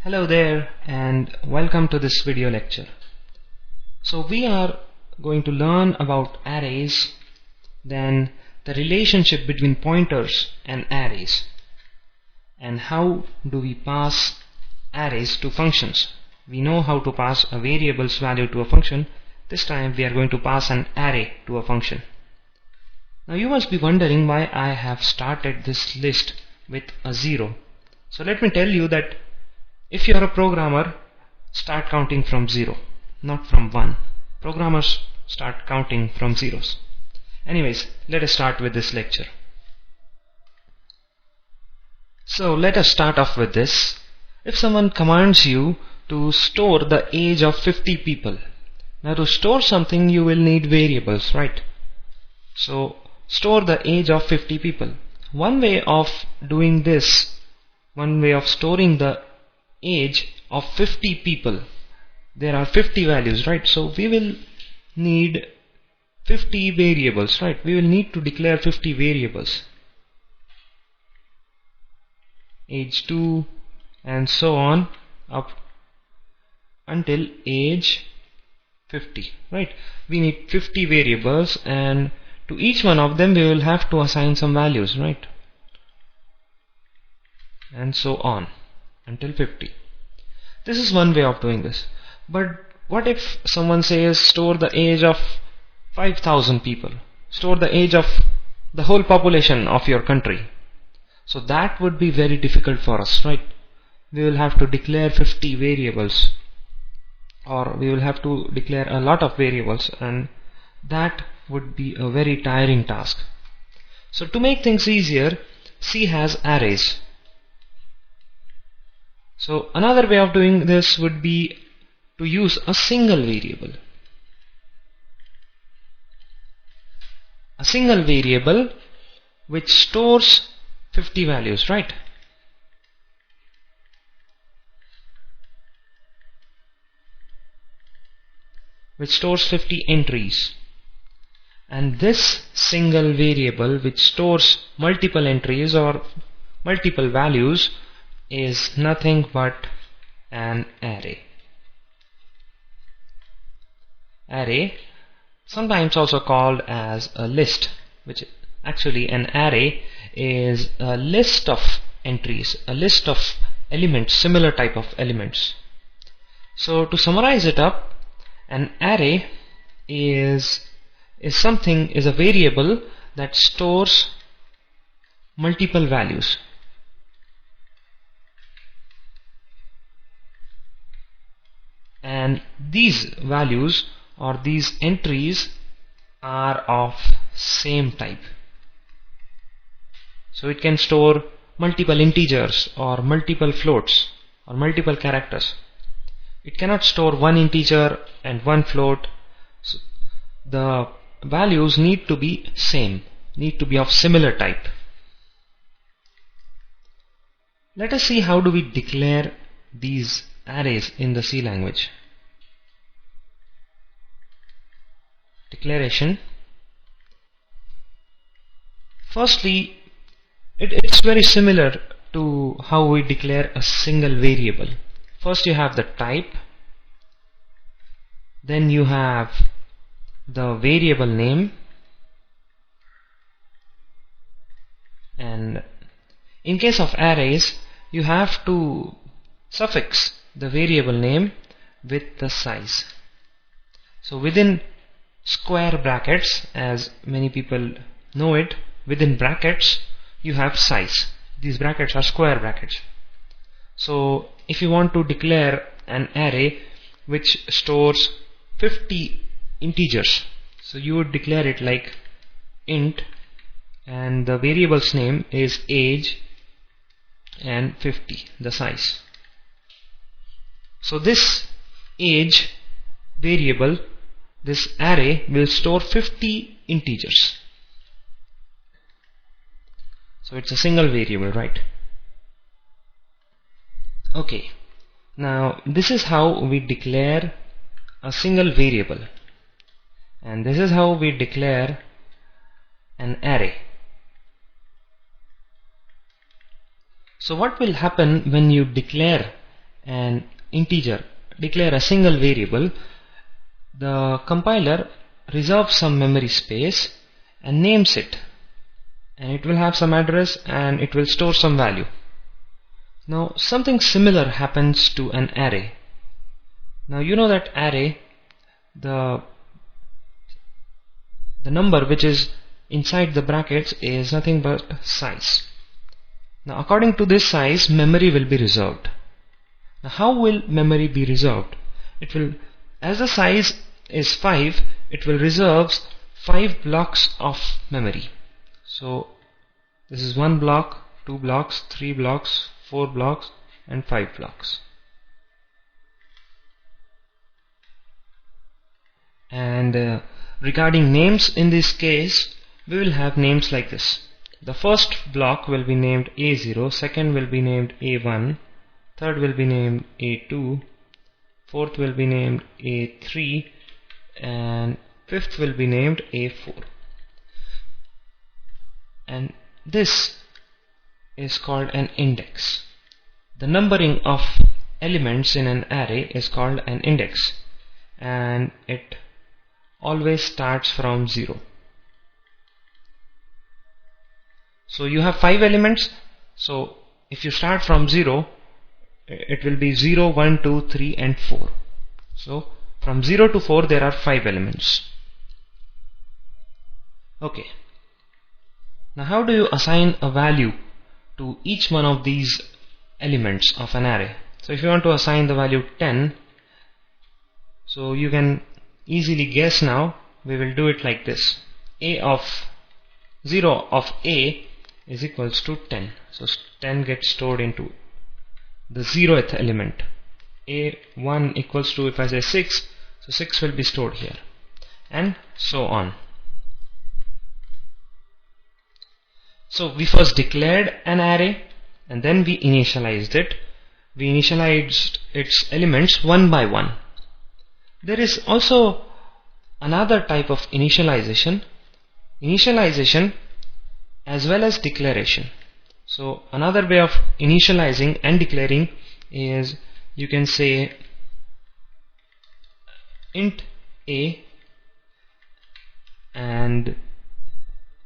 Hello there and welcome to this video lecture. So we are going to learn about arrays, then the relationship between pointers and arrays, and how do we pass arrays to functions. We know how to pass a variable's value to a function. This time we are going to pass an array to a function. Now you must be wondering why I have started this list with a 0. So let me tell you that if you are a programmer, start counting from 0, not from 1. Programmers start counting from zeros. Anyways, let us start with this lecture. So let us start off with this. If someone commands you to store the age of 50 people, now to store something you will need variables, right? So store the age of 50 people. One way of doing this, one way of storing the age of 50 people, there are 50 values, right? So we will need 50 variables, right? We will need to declare 50 variables, age 2 and so on up until age 50, right? We need 50 variables, and to each one of them we will have to assign some values, right? And so on until 50. This is one way of doing this. But what if someone says store the age of 5,000 people, store the age of the whole population of your country? So that would be very difficult for us, right? We will have to declare 50 variables, or we will have to declare a lot of variables, and that would be a very tiring task. So to make things easier, C has arrays. So another way of doing this would be to use a single variable. A single variable which stores 50 values, right? Which stores 50 entries. And this single variable which stores multiple entries or multiple values is nothing but an array. Array, sometimes also called as a list, which actually an array is a list of entries, a list of elements, similar type of elements. So to summarize it up, an array is a variable that stores multiple values. And these values or these entries are of same type. So it can store multiple integers or multiple floats or multiple characters. It cannot store one integer and one float. So the values need to be same, need to be of similar type. Let us see how do we declare these arrays in the C language. Declaration. Firstly, it's very similar to how we declare a single variable. First you have the type, then you have the variable name, and in case of arrays you have to suffix the variable name with the size. So within square brackets, as many people know it, within brackets you have size. These brackets are square brackets. So if you want to declare an array which stores 50 integers, so you would declare it like int, and the variable's name is age and 50, the size. So this age variable, this array will store 50 integers. So it's a single variable, right? Okay, now this is how we declare a single variable, and this is how we declare an array. So what will happen when you declare an integer, declare a single variable, the compiler reserves some memory space and names it, and it will have some address and it will store some value. Now something similar happens to an array. Now you know that array, the number which is inside the brackets is nothing but size. Now according to this size, memory will be reserved. Now how will memory be reserved? It will, as the size is 5, it will reserve 5 blocks of memory. So this is 1 block, 2 blocks, 3 blocks, 4 blocks and 5 blocks. And regarding names, in this case we will have names like this. The first block will be named A0, second will be named A1, third will be named A2, fourth will be named A3, and fifth will be named A4. And this is called an index. The numbering of elements in an array is called an index, and it always starts from 0. So you have 5 elements, so if you start from 0, it will be 0, 1, 2, 3 and 4. So from 0 to 4 there are 5 elements. Okay. Now how do you assign a value to each one of these elements of an array? So if you want to assign the value 10, so you can easily guess now. We will do it like this. A of 0 of A is equals to 10. So 10 gets stored into the 0th element. A1 equals to, if I say 6, so 6 will be stored here, and so on. So we first declared an array and then we initialized it. We initialized its elements one by one. There is also another type of initialization as well as declaration. So another way of initializing and declaring is, you can say int a, and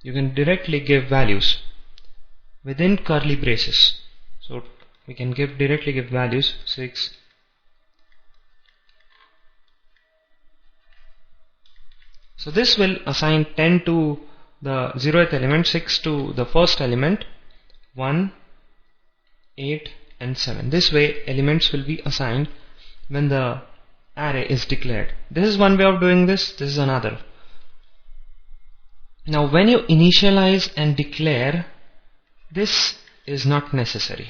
you can directly give values within curly braces. So we can directly give values 6, so this will assign 10 to the 0th element, 6 to the first element, 1, 8 and 7. This way elements will be assigned when the array is declared. This is one way of doing this. This is another. Now when you initialize and declare, this is not necessary.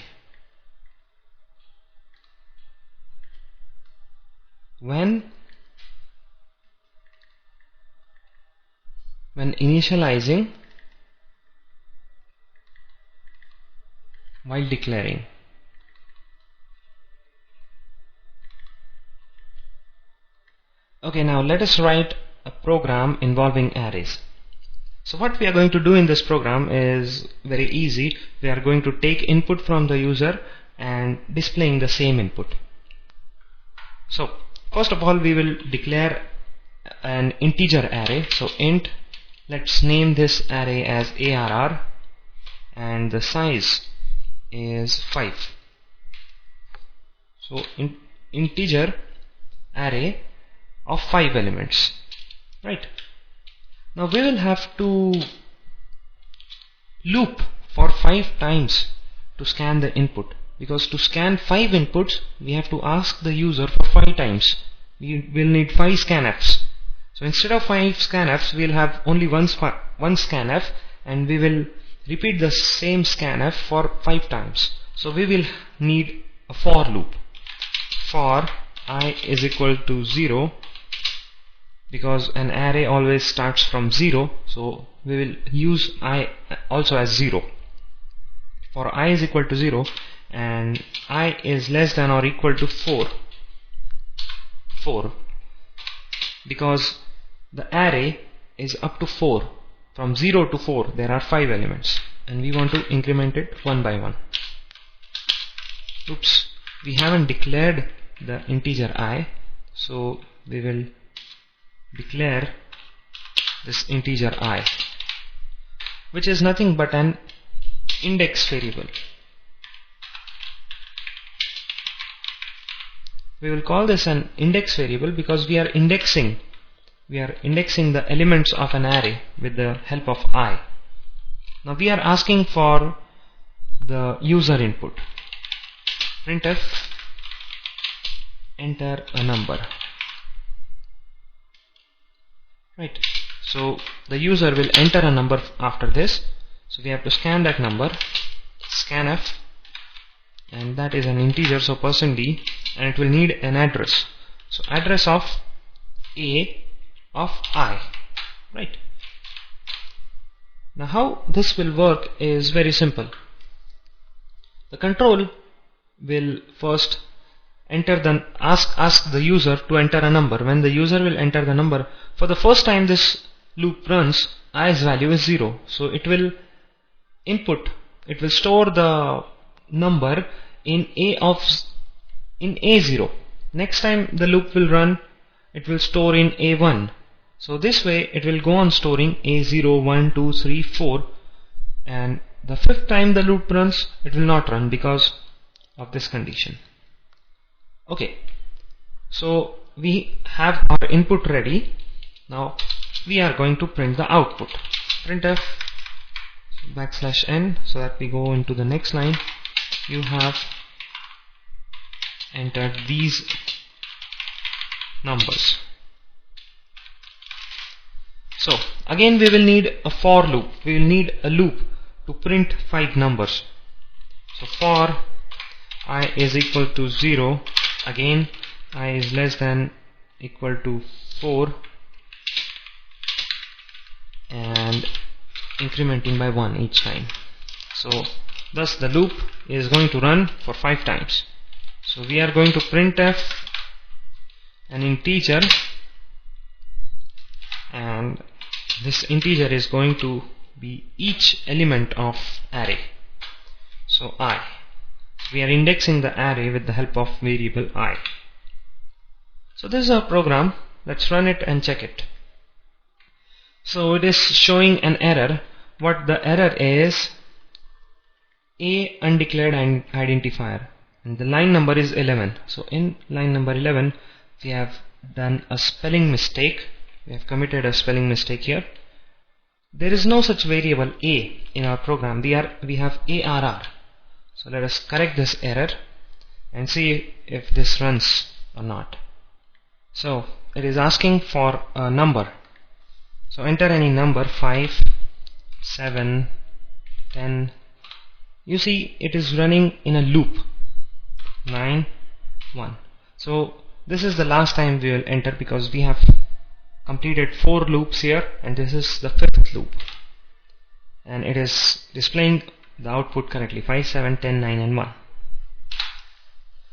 When initializing while declaring. Okay, now let us write a program involving arrays. So what we are going to do in this program is very easy. We are going to take input from the user and displaying the same input. So first of all, we will declare an integer array. So int, let's name this array as ARR, and the size is 5. So integer array of 5 elements, right? Now we will have to loop for 5 times to scan the input, because to scan 5 inputs we have to ask the user for 5 times. We will need 5 scanfs. So instead of 5 scanfs, we will have only one scanf, and we will repeat the same scanf for 5 times. So we will need a for loop. For I is equal to 0, because an array always starts from 0, so we will use I also as 0. For I is equal to 0 and I is less than or equal to 4, because the array is up to 4. From 0 to 4 there are 5 elements, and we want to increment it one by one. Oops, we haven't declared the integer I, so we will declare this integer I, which is nothing but an index variable. We will call this an index variable because we are indexing the elements of an array with the help of I. Now we are asking for the user input. Printf enter a number. Right. So the user will enter a number after this. So we have to scan that number, scanf, and that is an integer, so %d, and it will need an address. So address of A of I. Right. Now how this will work is very simple. The control will first ask the user to enter a number. When the user will enter the number, for the first time this loop runs, I's value is 0. So it will store the number in A0. Next time the loop will run, it will store in A1. So this way it will go on storing A0, 1, 2, 3, 4, and the fifth time the loop runs, it will not run because of this condition. Okay, so we have our input ready. Now we are going to print the output. Printf \n, so that we go into the next line. You have entered these numbers. So again we will need a for loop. We will need a loop to print 5 numbers. So for I is equal to 0, again I is less than equal to 4, and incrementing by 1 each time. So thus the loop is going to run for 5 times. So we are going to printf an integer, and this integer is going to be each element of array. So I. We are indexing the array with the help of variable I. So this is our program. Let's run it and check it. So it is showing an error. What the error is, A undeclared identifier, and the line number is 11. So in line number 11 we have done a spelling mistake. We have committed a spelling mistake here. There is no such variable A in our program. We have ARR. So let us correct this error and see if this runs or not. So it is asking for a number. So enter any number, 5, 7, 10. You see it is running in a loop, 9, 1. So this is the last time we will enter because we have completed 4 loops here, and this is the 5th loop, and it is displaying the output correctly, 5, 7, 10, 9 and 1.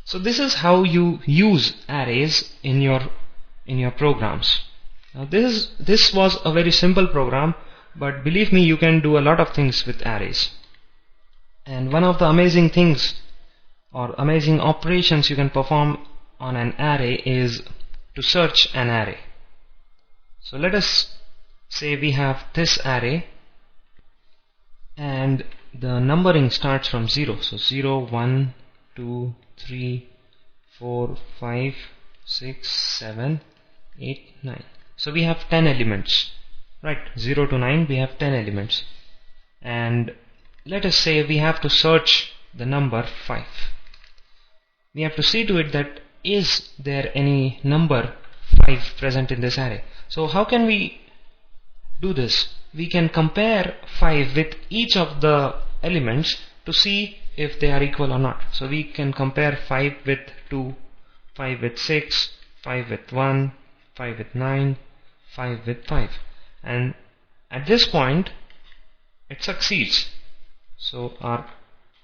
So this is how you use arrays in your programs. Now this was a very simple program, but believe me, you can do a lot of things with arrays. And one of the amazing things or amazing operations you can perform on an array is to search an array. So let us say we have this array and the numbering starts from 0. So 0, 1, 2, 3, 4, 5, 6, 7, 8, 9. So we have 10 elements, right? 0 to 9 we have 10 elements, and let us say we have to search the number 5. We have to see to it that is there any number 5 present in this array. So how can we do this? We can compare 5 with each of the elements to see if they are equal or not. So we can compare 5 with 2, 5 with 6, 5 with 1, 5 with 9, 5 with 5, and at this point it succeeds. So our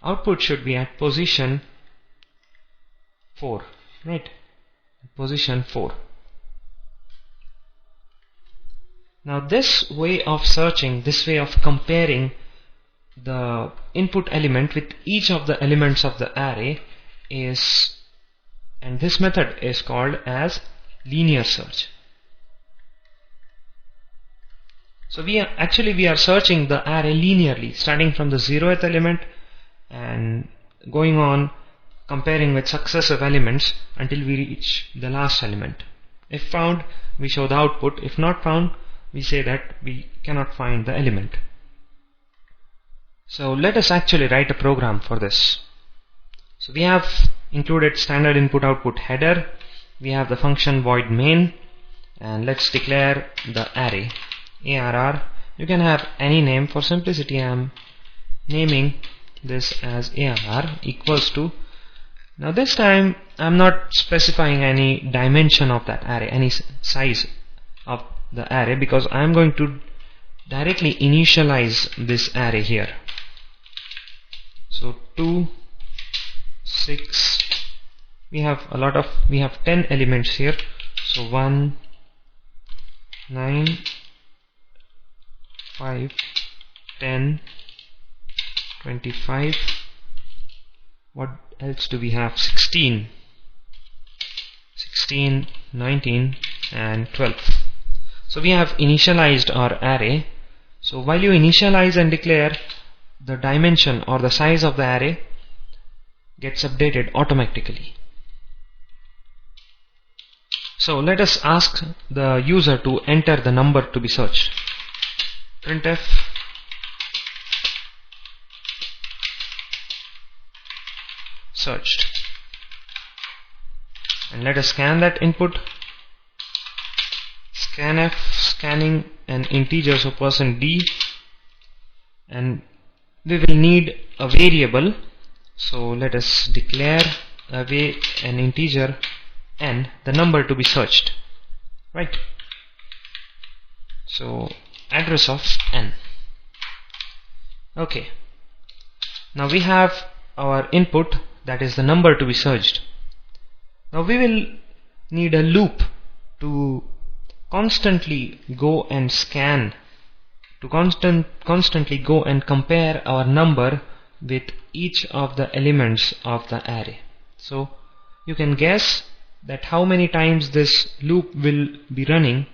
output should be at position 4, right? Position 4. Now this way of searching, this way of comparing the input element with each of the elements of the array is, and this method is called as linear search. So we are searching the array linearly, starting from the 0th element and going on comparing with successive elements until we reach the last element. If found, we show the output. If not found, we say that we cannot find the element. So let us actually write a program for this. So we have included standard input output header. We have the function void main, and let's declare the array arr. You can have any name. For simplicity, I am naming this as arr equals to. Now this time I am not specifying any dimension of that array, any size of the array, because I am going to directly initialize this array here. So 2, 6, we have 10 elements here. So 1, 9, 5, 10, 25. What else do we have? 16, 19 and 12. So we have initialized our array. So while you initialize and declare, the dimension or the size of the array gets updated automatically. So let us ask the user to enter the number to be searched. Printf searched, and let us scan that input. Scanf, scanning an integer, so %d, and we will need a variable. So let us declare an integer n, the number to be searched, right? So address of n. Okay, now we have our input, that is the number to be searched. Now we will need a loop to constantly go and scan, to constantly go and compare our number with each of the elements of the array. So you can guess that how many times this loop will be running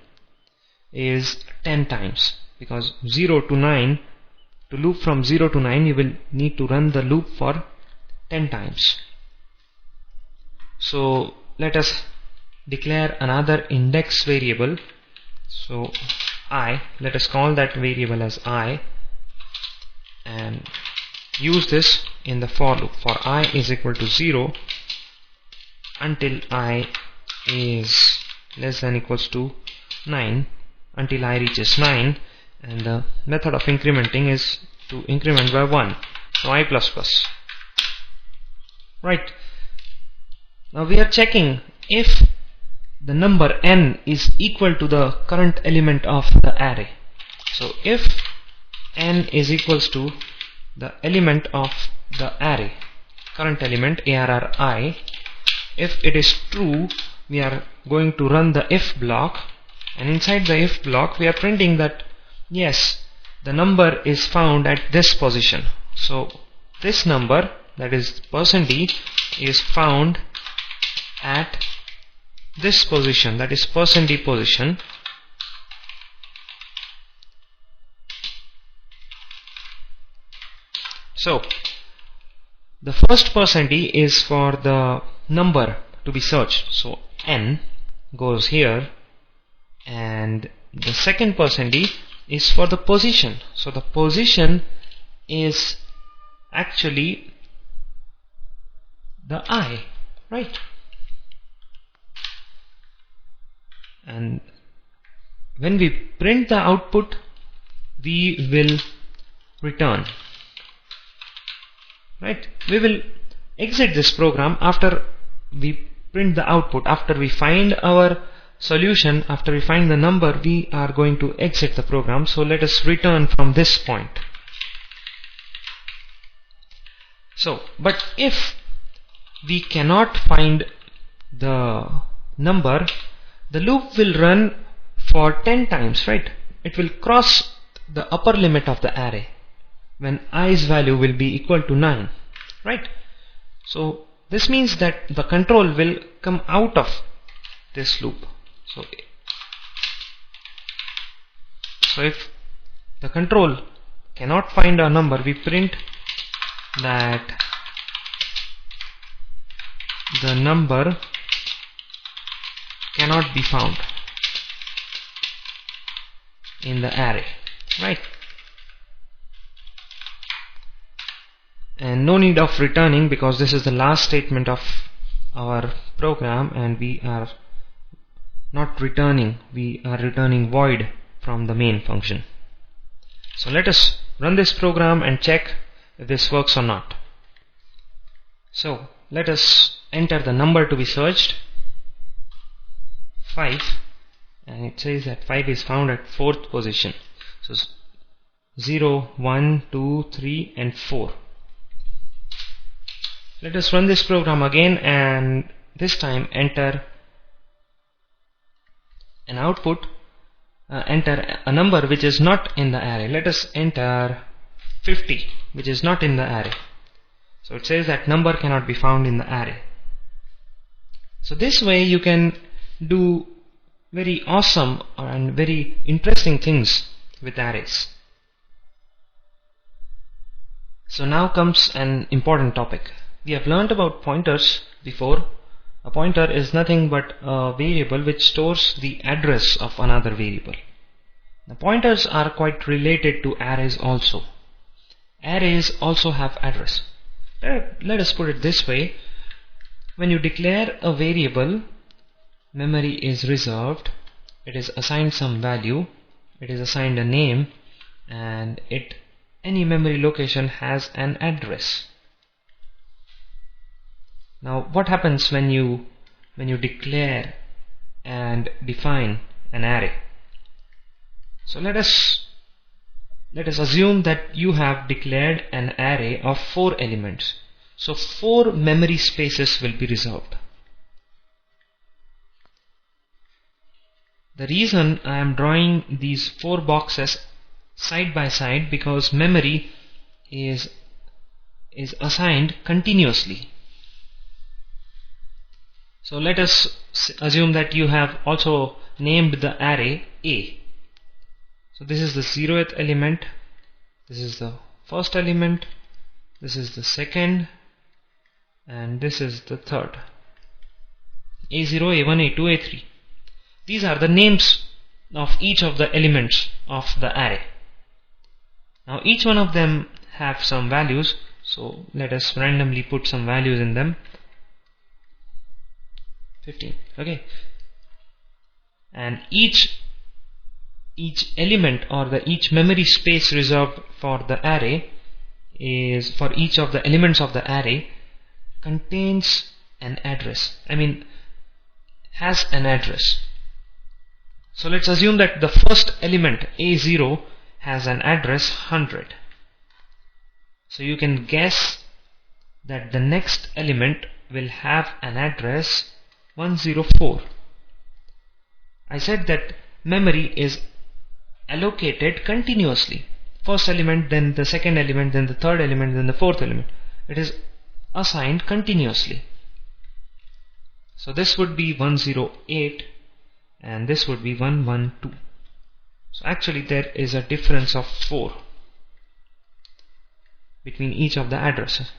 is 10 times, because 0 to 9, to loop from 0 to 9, you will need to run the loop for 10 times. So let us declare another index variable. So I, let us call that variable as I, and use this in the for loop for I is equal to 0 until I is less than equals to 9, until I reaches 9, and the method of incrementing is to increment by 1, so I plus plus. Right, now we are checking if the number n is equal to the current element of the array. So if n is equals to the element of the array, current element arri, if it is true, we are going to run the if block, and inside the if block we are printing that yes, the number is found at this position. So this number, that is %d, is found at this position, that is %d position. So the first %d is for the number to be searched, so n goes here, and the second %d is for the position, so the position is actually the I, right? And when we print the output, we will return, right? We will exit this program after we print the output. After we find our solution, after we find the number, we are going to exit the program. So let us return from this point. So, but if we cannot find the number, the loop will run for 10 times, right? It will cross the upper limit of the array when i's value will be equal to 9, right? So this means that the control will come out of this loop. So if the control cannot find a number, we print that the number cannot be found in the array, right? And no need of returning, because this is the last statement of our program and we are not returning, we are returning void from the main function. So let us run this program and check if this works or not. So let us enter the number to be searched, 5, and it says that 5 is found at 4th position. So 0, 1, 2, 3 and 4. Let us run this program again and this time enter an output, enter a number which is not in the array. Let us enter 50, which is not in the array. So it says that number cannot be found in the array. So this way you can do very awesome and very interesting things with arrays. So now comes an important topic. We have learned about pointers before. A pointer is nothing but a variable which stores the address of another variable. The pointers are quite related to arrays also. Arrays also have address. Let us put it this way. When you declare a variable, memory is reserved, it is assigned some value, it is assigned a name, and any memory location has an address. Now what happens when you declare and define an array? So let us assume that you have declared an array of 4 elements. So 4 memory spaces will be reserved. The reason I am drawing these 4 boxes side by side, because memory is assigned continuously. So let us assume that you have also named the array A. So this is the 0th element, this is the first element, this is the second, and this is the third. A0, A1, A2, A3. These are the names of each of the elements of the array. Now each one of them have some values, so let us randomly put some values in them. 15. Okay, and each element or each memory space reserved for the array is for each of the elements of the array contains an address. Has an address. So let's assume that the first element A0 has an address 100. So you can guess that the next element will have an address 104. I said that memory is allocated continuously. First element, then the second element, then the third element, then the fourth element. It is assigned continuously. So this would be 108 and this would be 112. So actually there is a difference of 4 between each of the addresses,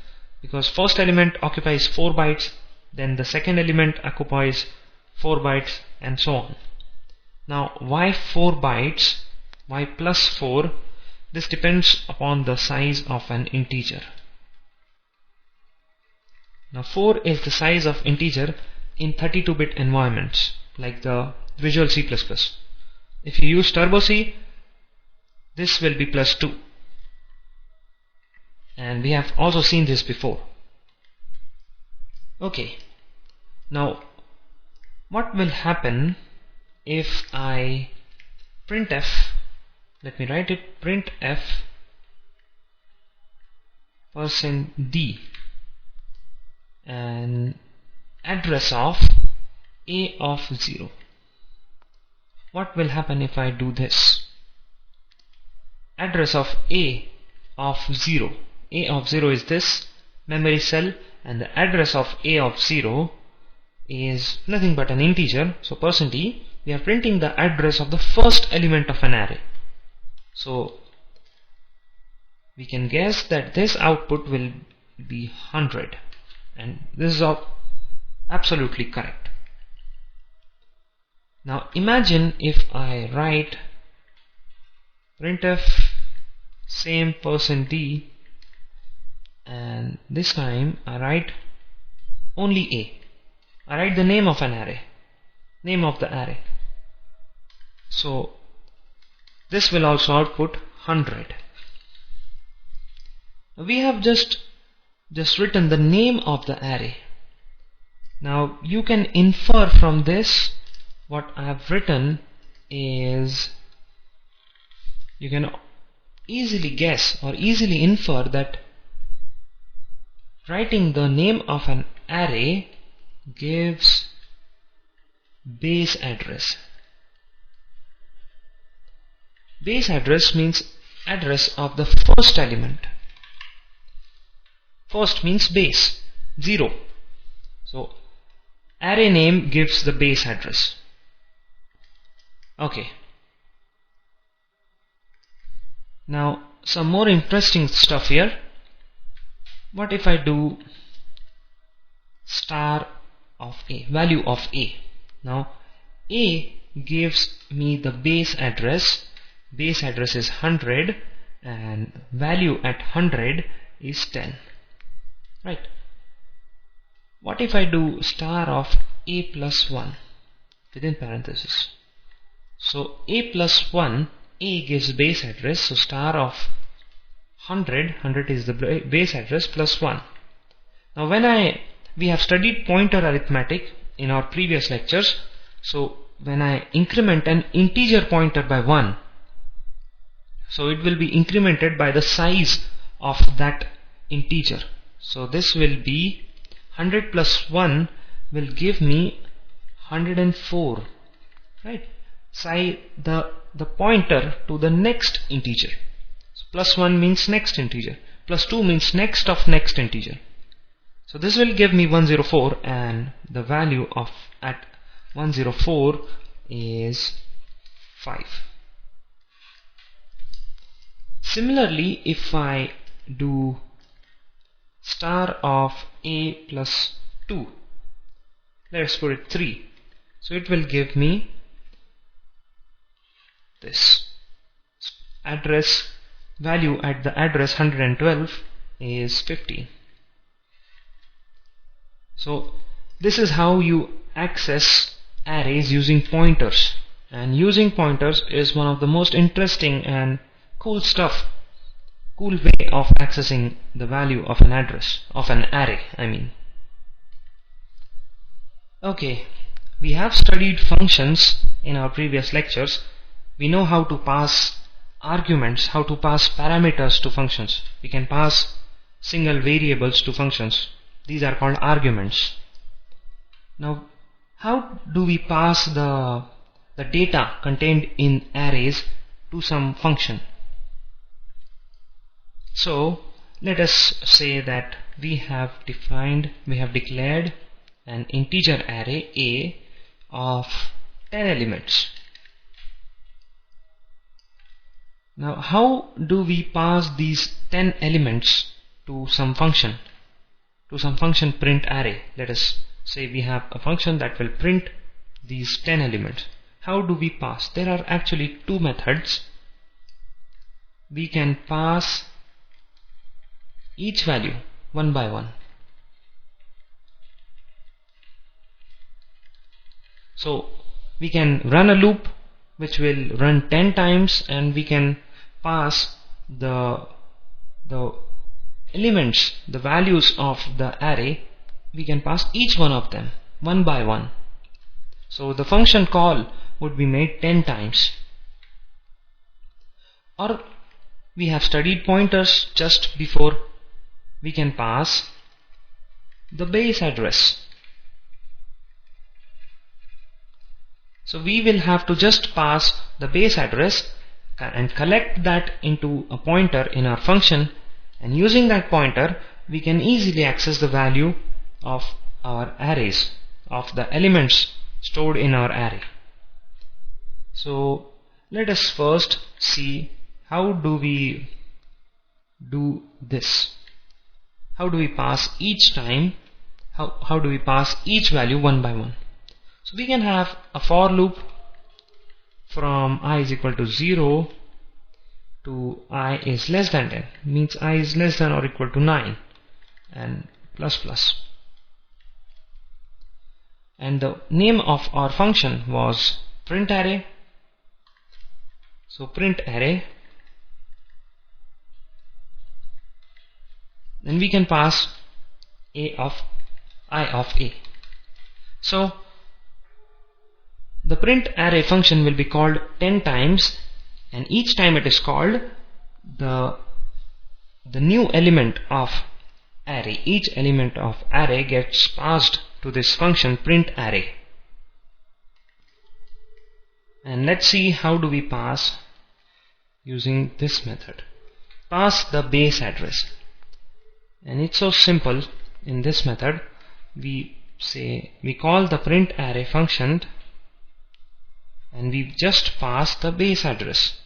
because first element occupies 4 bytes, then the second element occupies 4 bytes, and so on. Now why 4 bytes? Why plus 4? This depends upon the size of an integer. Now 4 is the size of integer in 32-bit environments like the Visual C++. If you use Turbo C, this will be plus 2. And we have also seen this before. Okay, now what will happen if I printf, let me write it, printf %d and address of a of 0. What will happen if I do this? Address of a of 0. A of 0 is this, memory cell, and the address of A of 0 is nothing but an integer. So %e, we are printing the address of the first element of an array. So we can guess that this output will be 100, and this is absolutely correct. Now imagine if I write printf same %d, and this time I write only A. I write the name of an array, name of the array. So this will also output 100. We have just written the name of the array. Now you can infer from this, what I have written is, you can easily guess or easily infer that writing the name of an array gives base address. Base address means address of the first element. First means base, 0. So array name gives the base address. Okay. Now some more interesting stuff here. What if I do star of A, value of A? Now A gives me the base address. Base address is 100 and value at 100 is 10. Right. What if I do star of A plus 1 within parentheses? So A plus 1, A gives base address, so star of 100 is the base address, plus 1. Now we have studied pointer arithmetic in our previous lectures. So when I increment an integer pointer by 1, so it will be incremented by the size of that integer. So this will be 100 plus 1 will give me 104, right? The pointer to the next integer. So plus 1 means next integer, plus 2 means next of next integer. So this will give me 104, and the value of at 104 is 5. Similarly, if I do star of A plus 2, let's put it 3, so it will give me this address. Value at the address 112 is 15. So this is how you access arrays using pointers, and using pointers is one of the most interesting and cool way of accessing the value of an address, of an array, I mean. Okay, we have studied functions in our previous lectures. We know how to pass arguments, how to pass parameters to functions. We can pass single variables to functions. These are called arguments. Now how do we pass the data contained in arrays to some function? So let us say that we have declared an integer array A of 10 elements. Now how do we pass these 10 elements to some function print array? Let us say we have a function that will print these 10 elements. How do we pass? There are actually two methods. We can pass each value one by one. So we can run a loop which will run 10 times, and we can pass the elements, the values of the array, we can pass each one of them one by one. So the function call would be made 10 times. Or we have studied pointers just before. We can pass the base address. So we will have to just pass the base address and collect that into a pointer in our function, and using that pointer we can easily access the value of our arrays, of the elements stored in our array. So let us first see how do we do this. How do we pass each time? How do we pass each value one by one? So we can have a for loop from I is equal to 0 to I is less than 10, means I is less than or equal to 9, and plus plus. And the name of our function was print array. So print array, then we can pass I of a. So the print array function will be called 10 times, and each time it is called, the new element of array, each element of array gets passed to this function print array. And let's see how do we pass using this method. Pass the base address, and it's so simple. In this method we call the print array function and we just pass the base address,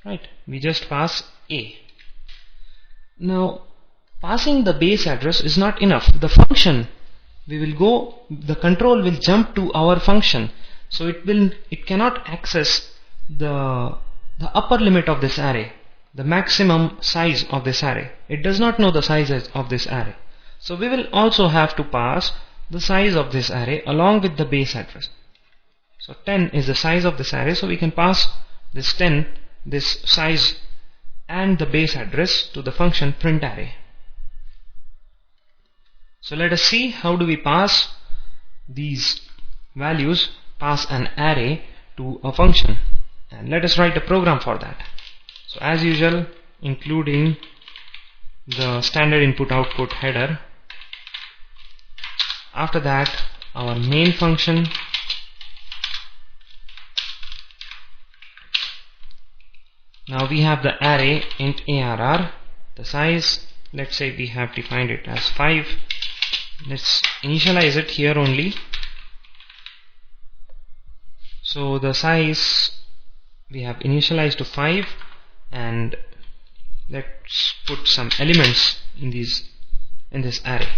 right? We just pass a. Now passing the base address is not enough. The function, the control will jump to our function, so it cannot access the upper limit of this array, the maximum size of this array. It does not know the size of this array, so we will also have to pass the size of this array along with the base address. So 10 is the size of this array, so we can pass this 10, this size and the base address to the function print array. So let us see how do we pass these values, pass an array to a function, and let us write a program for that. So as usual, including the standard input output header. After that, our main function, now we have the array int arr, the size, let's say we have defined it as 5. Let's initialize it here only. So the size we have initialized to 5, and let's put some elements in this array.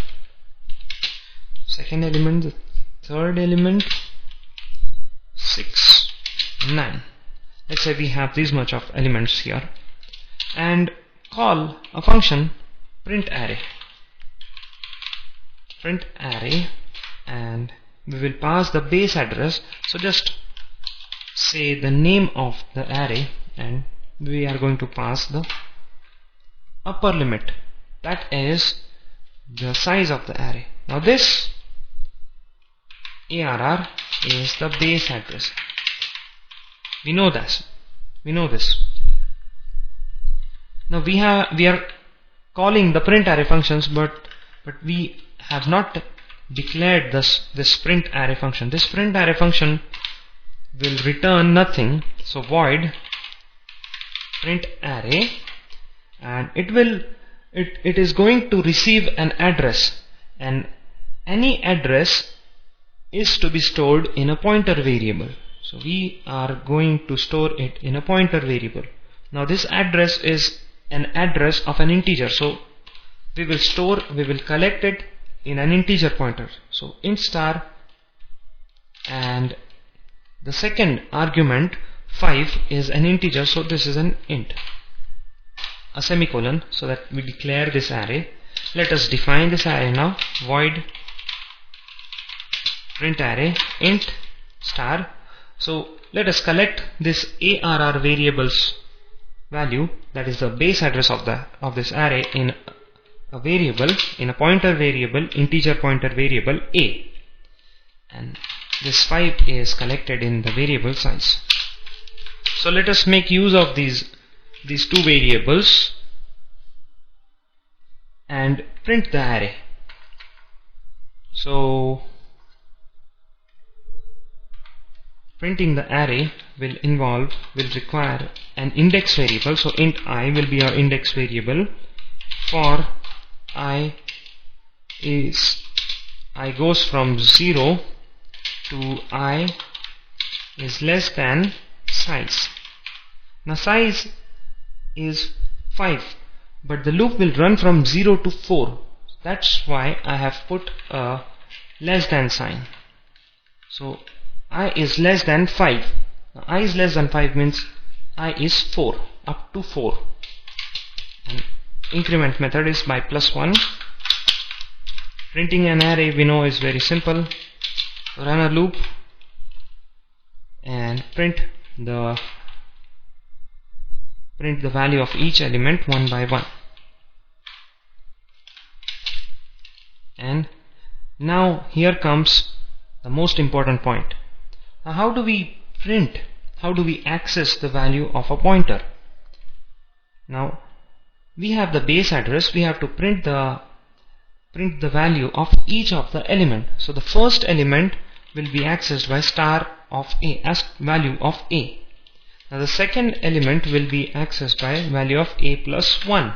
Second element, the third element, 6, 9. Let's say we have this much of elements here, and call a function print array, and we will pass the base address. So just say the name of the array, and we are going to pass the upper limit, that is the size of the array. Now this arr is the base address. We know this. Now we are calling the print array functions, but we have not declared this print array function. This print array function will return nothing, so void print array, and it is going to receive an address, and any address is to be stored in a pointer variable. So we are going to store it in a pointer variable. Now this address is an address of an integer, so we will collect it in an integer pointer. So int star, and the second argument 5 is an integer, so this is an int, a semicolon, so that we declare this array. Let us define this array now. Void print array int star. So let us collect this arr variable's value, that is the base address of this array, in a variable, in a pointer variable, integer pointer variable a, and this 5 is collected in the variable size. So let us make use of these two variables and print the array. So printing the array will require an index variable. So int I will be our index variable for I goes from 0 to I is less than size. Now size is 5, but the loop will run from 0 to 4. That's why I have put a less than sign. So I is less than 5. Now I is less than 5 means I is 4, up to 4. And increment method is by +1. Printing an array we know is very simple. Run a loop and print the value of each element one by one. And now here comes the most important point. Now how do we print? How do we access the value of a pointer? Now we have the base address. We have to print the value of each of the element. So the first element will be accessed by star of a as value of a. Now the second element will be accessed by value of a plus 1.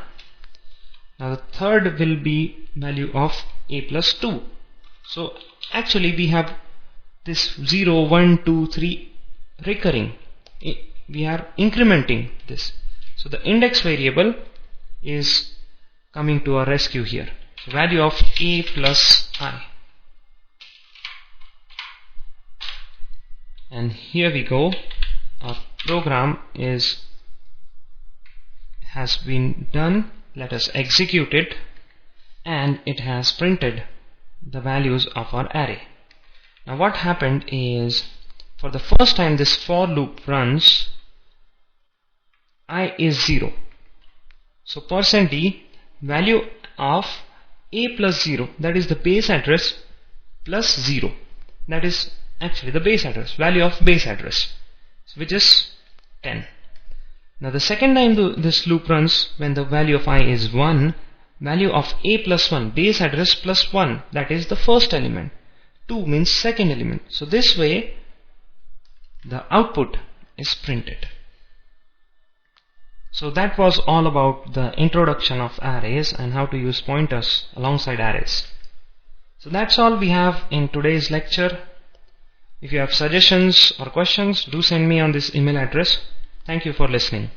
Now the third will be value of a plus 2. So actually we have this 0, 1, 2, 3 recurring. We are incrementing this. So the index variable is coming to our rescue here. So value of a plus I. And here we go. Our program has been done. Let us execute it, and it has printed the values of our array. Now what happened is, for the first time this for loop runs, I is 0. So %d value of a plus 0, that is the base address, plus 0, that is actually the base address, value of base address, which is 10. Now the second time this loop runs, when the value of I is 1, value of a plus 1, base address plus 1, that is the first element. 2 means second element. So this way the output is printed. So that was all about the introduction of arrays and how to use pointers alongside arrays. So that's all we have in today's lecture. If you have suggestions or questions, do send me on this email address. Thank you for listening.